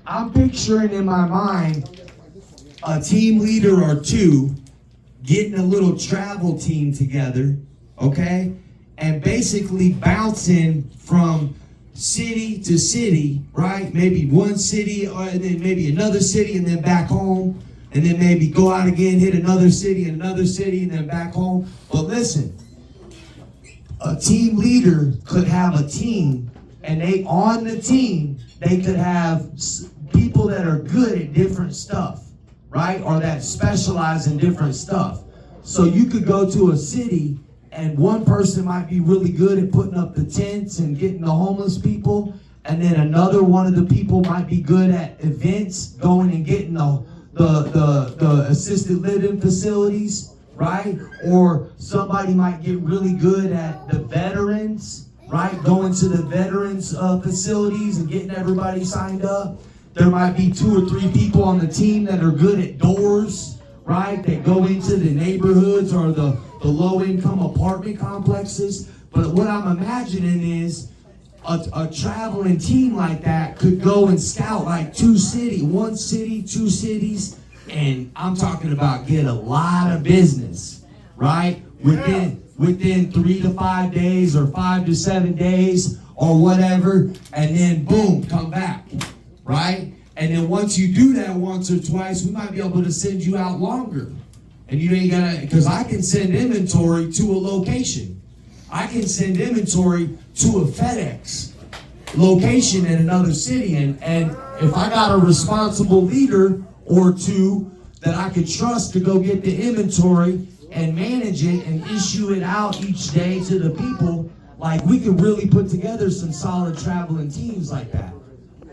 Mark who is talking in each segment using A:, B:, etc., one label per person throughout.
A: I'm picturing in my mind a team leader or two getting a little travel team together, okay? And basically bouncing from city to city, right? Maybe one city and then maybe another city and then back home. And then maybe go out again, hit another city and then back home. But listen, a team leader could have a team, and on the team, they could have people that are good at different stuff, right? Or that specialize in different stuff. So you could go to a city and one person might be really good at putting up the tents and getting the homeless people. And then another one of the people might be good at events, going and getting the assisted living facilities, right? Or somebody might get really good at the veterans, right? Going to the veterans facilities and getting everybody signed up. There might be 2 or 3 people on the team that are good at doors, right? That go into the neighborhoods or the low-income apartment complexes. But what I'm imagining is a traveling team like that could go and scout like 2 cities, and I'm talking about get a lot of business, right? Within 3 to 5 days or 5 to 7 days or whatever, and then boom, come back, right? And then once you do that once or twice, we might be able to send you out longer. And you ain't gonna, because I can send inventory to a location. I can send inventory to a FedEx location in another city. And if I got a responsible leader or two that I could trust to go get the inventory and manage it and issue it out each day to the people, like we could really put together some solid traveling teams like that,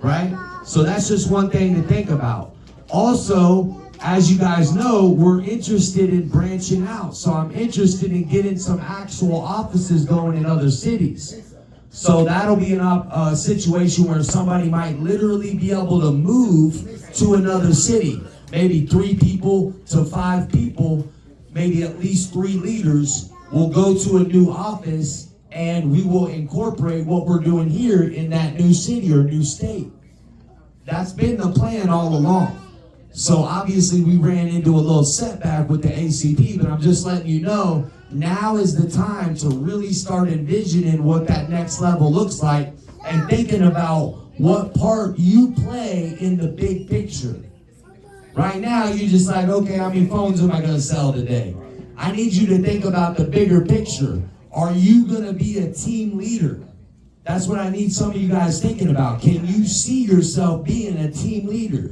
A: right? So that's just one thing to think about. Also, as you guys know, we're interested in branching out. So I'm interested in getting some actual offices going in other cities. So that'll be a situation where somebody might literally be able to move to another city. Maybe 3 people to 5 people, maybe at least 3 leaders will go to a new office, and we will incorporate what we're doing here in that new city or new state. That's been the plan all along. So obviously we ran into a little setback with the ACP, but I'm just letting you know, now is the time to really start envisioning what that next level looks like and thinking about what part you play in the big picture. Right now, you're just like, okay, how many phones am I going to sell today? I need you to think about the bigger picture. Are you going to be a team leader? That's what I need some of you guys thinking about. Can you see yourself being a team leader?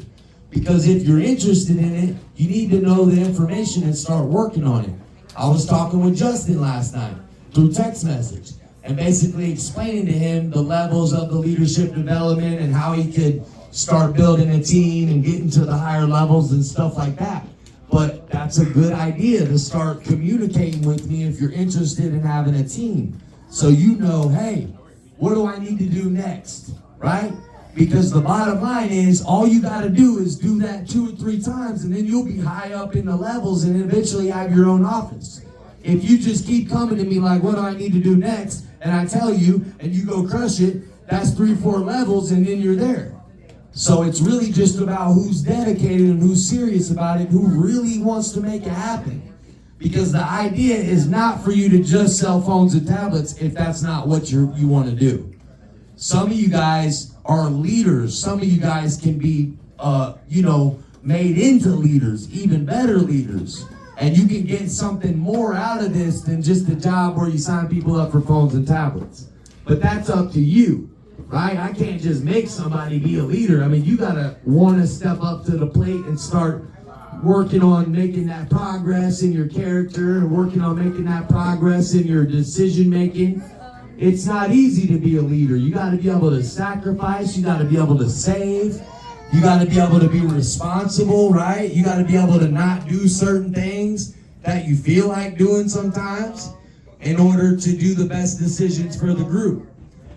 A: Because if you're interested in it, you need to know the information and start working on it. I was talking with Justin last night through text message and basically explaining to him the levels of the leadership development and how he could start building a team and getting to the higher levels and stuff like that. But that's a good idea to start communicating with me if you're interested in having a team. So you know, hey, what do I need to do next, right? Because the bottom line is, all you got to do is do that 2 or 3 times, and then you'll be high up in the levels and eventually have your own office. If you just keep coming to me like, what do I need to do next? And I tell you, and you go crush it, that's 3 or 4 levels, and then you're there. So it's really just about who's dedicated and who's serious about it, who really wants to make it happen. Because the idea is not for you to just sell phones and tablets if that's not what you want to do. Some of you guys are leaders. Some of you guys can be, made into leaders, even better leaders. And you can get something more out of this than just a job where you sign people up for phones and tablets. But that's up to you, right? I can't just make somebody be a leader. I mean, you got to want to step up to the plate and start working on making that progress in your character and working on making that progress in your decision making. It's not easy to be a leader. You got to be able to sacrifice. You got to be able to save. You got to be able to be responsible, right? You got to be able to not do certain things that you feel like doing sometimes in order to do the best decisions for the group.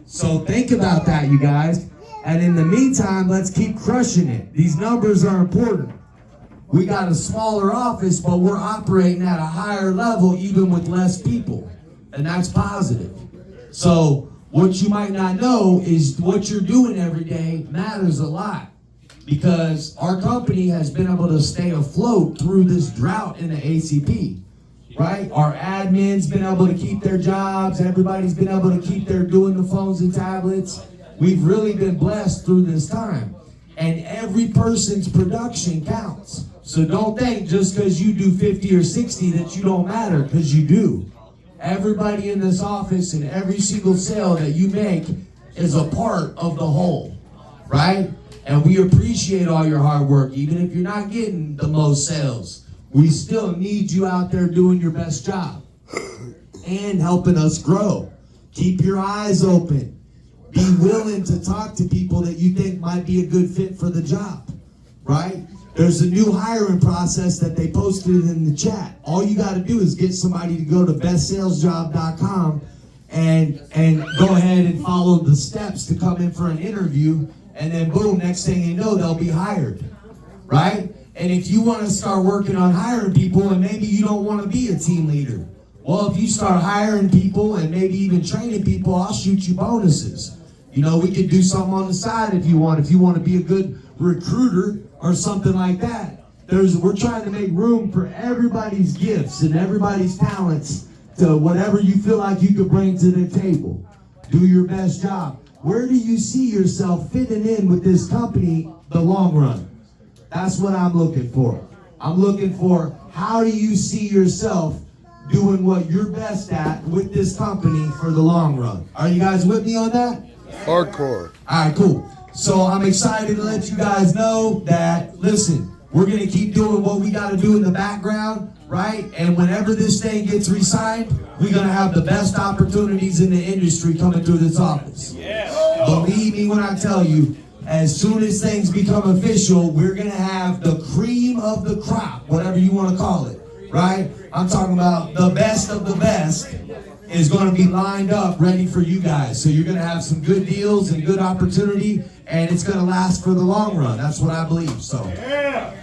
A: So think about that, you guys. And in the meantime, let's keep crushing it. These numbers are important. We got a smaller office, but we're operating at a higher level even with less people. And that's positive. So what you might not know is what you're doing every day matters a lot. because our company has been able to stay afloat through this drought in the ACP, right? Our admin's been able to keep their jobs. Everybody's been able to keep their doing the phones and tablets. We've really been blessed through this time. And every person's production counts. So don't think just because you do 50 or 60 that you don't matter, because you do. Everybody in this office and every single sale that you make is a part of the whole, right? And we appreciate all your hard work, even if you're not getting the most sales. We still need you out there doing your best job and helping us grow. Keep your eyes open. Be willing to talk to people that you think might be a good fit for the job, right? There's a new hiring process that they posted in the chat. All you got to do is get somebody to go to bestsalesjob.com and go ahead and follow the steps to come in for an interview, and then boom, next thing you know, they'll be hired, right? And if you want to start working on hiring people, and maybe you don't want to be a team leader, well, if you start hiring people and maybe even training people, I'll shoot you bonuses. You know, we could do something on the side if you want to be a good recruiter or something like that. We're trying to make room for everybody's gifts and everybody's talents to whatever you feel like you could bring to the table. Do your best job. Where do you see yourself fitting in with this company the long run? That's what I'm looking for. I'm looking for, how do you see yourself doing what you're best at with this company for the long run? Are you guys with me on that?
B: Hardcore.
A: All right, cool. So I'm excited to let you guys know that, listen, we're going to keep doing what we got to do in the background, right? And whenever this thing gets re-signed, we're going to have the best opportunities in the industry coming through this office. Yeah. Believe me when I tell you, as soon as things become official, we're going to have the cream of the crop, whatever you want to call it, right? I'm talking about the best of the best is going to be lined up ready for you guys. So you're going to have some good deals and good opportunity, and it's going to last for the long run. That's what I believe. So. Yeah.